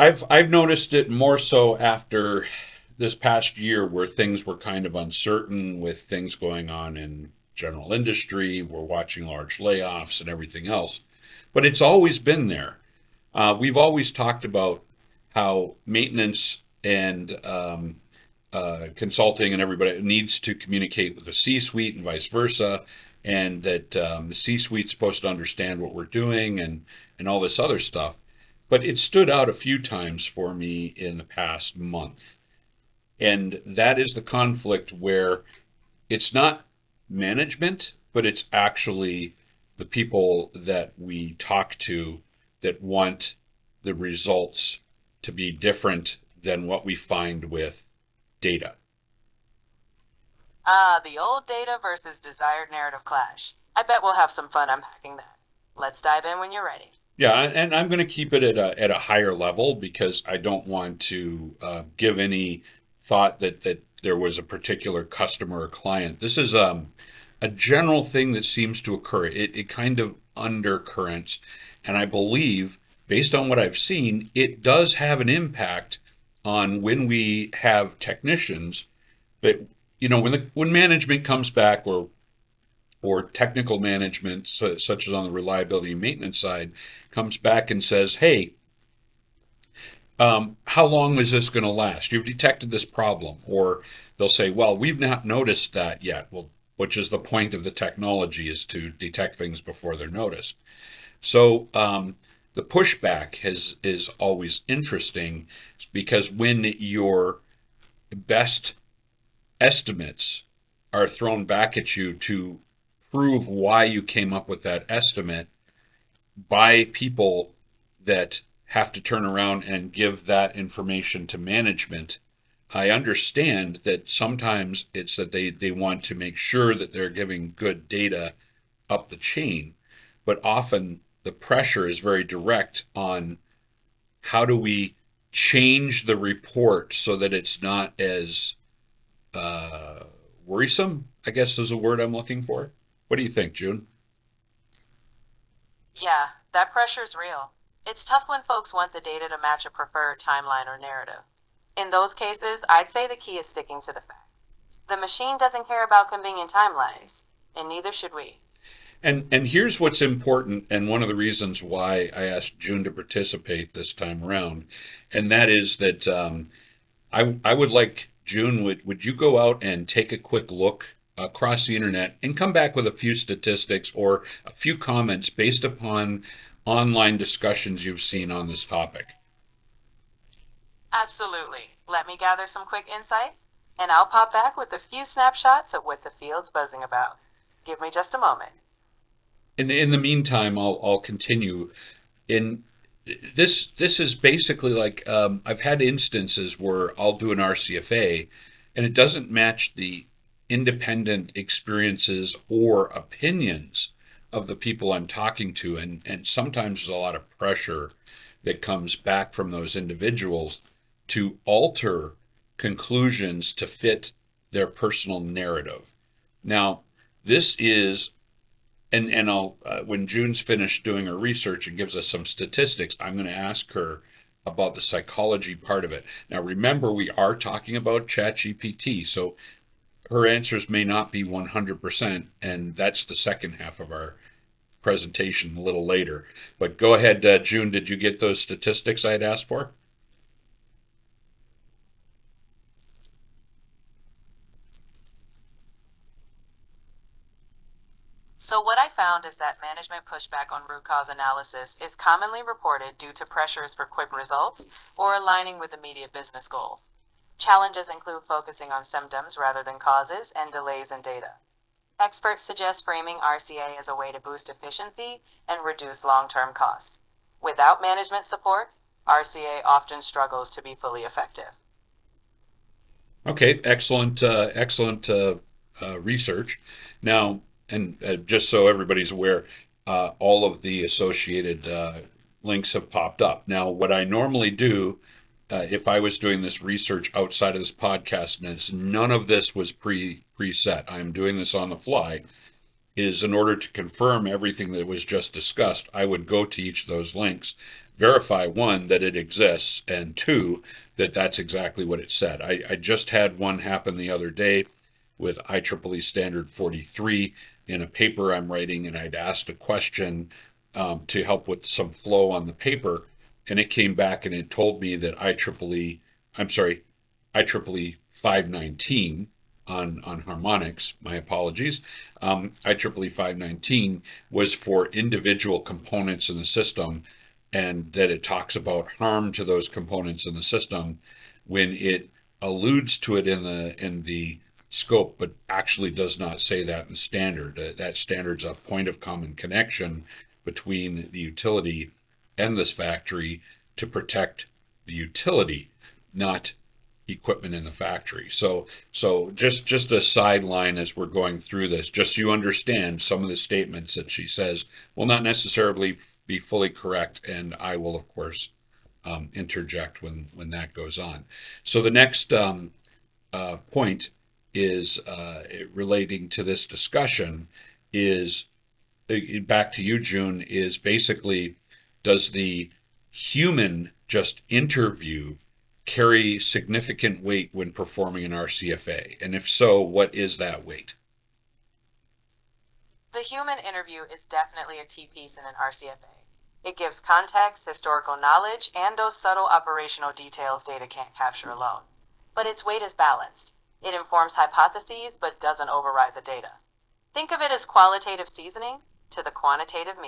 I've noticed it more so after this past year where things were kind of uncertain with things going on in general industry. We're watching large layoffs and everything else, but it's always been there. We've always talked about how maintenance and consulting and everybody needs to communicate with the C-suite and vice versa, and that the C-suite's supposed to understand what we're doing and all this other stuff. But it stood out a few times for me in the past month, and that is the conflict where it's not management, but it's actually the people that we talk to that want the results to be different than what we find with data. Ah, the old data versus desired narrative clash. I bet we'll have some fun unpacking that. Let's dive in when you're ready. Yeah, and I'm going to keep it at a higher level because I don't want to give any thought that there was a particular customer or client. This is a general thing that seems to occur. It kind of undercurrents, and I believe, based on what I've seen, it does have an impact on when we have technicians that, when management comes back or technical management, such as on the reliability and maintenance side, comes back and says, "Hey, how long is this going to last? You've detected this problem." Or they'll say, "Well, we've not noticed that yet." Well, which is the point of the technology, is to detect things before they're noticed. So the pushback is always interesting because when your best estimates are thrown back at you to prove why you came up with that estimate by people that have to turn around and give that information to management. I understand that sometimes it's that they want to make sure that they're giving good data up the chain, but often the pressure is very direct on how do we change the report so that it's not as uh, worrisome, I guess is a word I'm looking for. What do you think, June? Yeah, that pressure's real. It's tough when folks want the data to match a preferred timeline or narrative. In those cases, I'd say the key is sticking to the facts. The machine doesn't care about convenient timelines, and neither should we. And here's what's important, and one of the reasons why I asked June to participate this time around, and that is that I would like June, would you go out and take a quick look across the internet and come back with a few statistics or a few comments based upon online discussions you've seen on this topic? Absolutely. Let me gather some quick insights, and I'll pop back with a few snapshots of what the field's buzzing about. Give me just a moment. In the meantime, I'll continue. In this is basically like I've had instances where I'll do an RCFA and it doesn't match the independent experiences or opinions of the people I'm talking to, and sometimes there's a lot of pressure that comes back from those individuals to alter conclusions to fit their personal narrative. Now, this is and I'll when June's finished doing her research and gives us some statistics, I'm going to ask her about the psychology part of it. Now, remember, we are talking about ChatGPT, so her answers may not be 100%, and that's the second half of our presentation a little later. But go ahead, June. Did you get those statistics I had asked for? So, what I found is that management pushback on root cause analysis is commonly reported due to pressures for quick results or aligning with immediate business goals. Challenges include focusing on symptoms rather than causes and delays in data. Experts suggest framing RCA as a way to boost efficiency and reduce long term costs. Without management support, RCA often struggles to be fully effective. Okay, excellent research. Now, and just so everybody's aware, all of the associated links have popped up. Now, what I normally do, if I was doing this research outside of this podcast, and none of this was preset, I'm doing this on the fly, is in order to confirm everything that was just discussed, I would go to each of those links. verify, one, that it exists, and two, that that's exactly what it said. I just had one happen the other day with IEEE standard 43 in a paper I'm writing, and I'd asked a question to help with some flow on the paper, and it came back and it told me that I'm sorry, IEEE 519 on harmonics, my apologies, IEEE 519 was for individual components in the system, and that it talks about harm to those components in the system when it alludes to it in the scope, but actually does not say that in standard. That standard's a point of common connection between the utility and this factory to protect the utility, not equipment in the factory. So just a sideline as we're going through this, just so you understand some of the statements that she says will not necessarily be fully correct, and I will of course interject when that goes on. So the next point is relating to this discussion is back to you, June, is basically, does the human just interview carry significant weight when performing an RCFA? And if so, what is that weight? The human interview is definitely a key piece in an RCFA. It gives context, historical knowledge, and those subtle operational details data can't capture alone. But its weight is balanced. It informs hypotheses but doesn't override the data. Think of it as qualitative seasoning to the quantitative meat.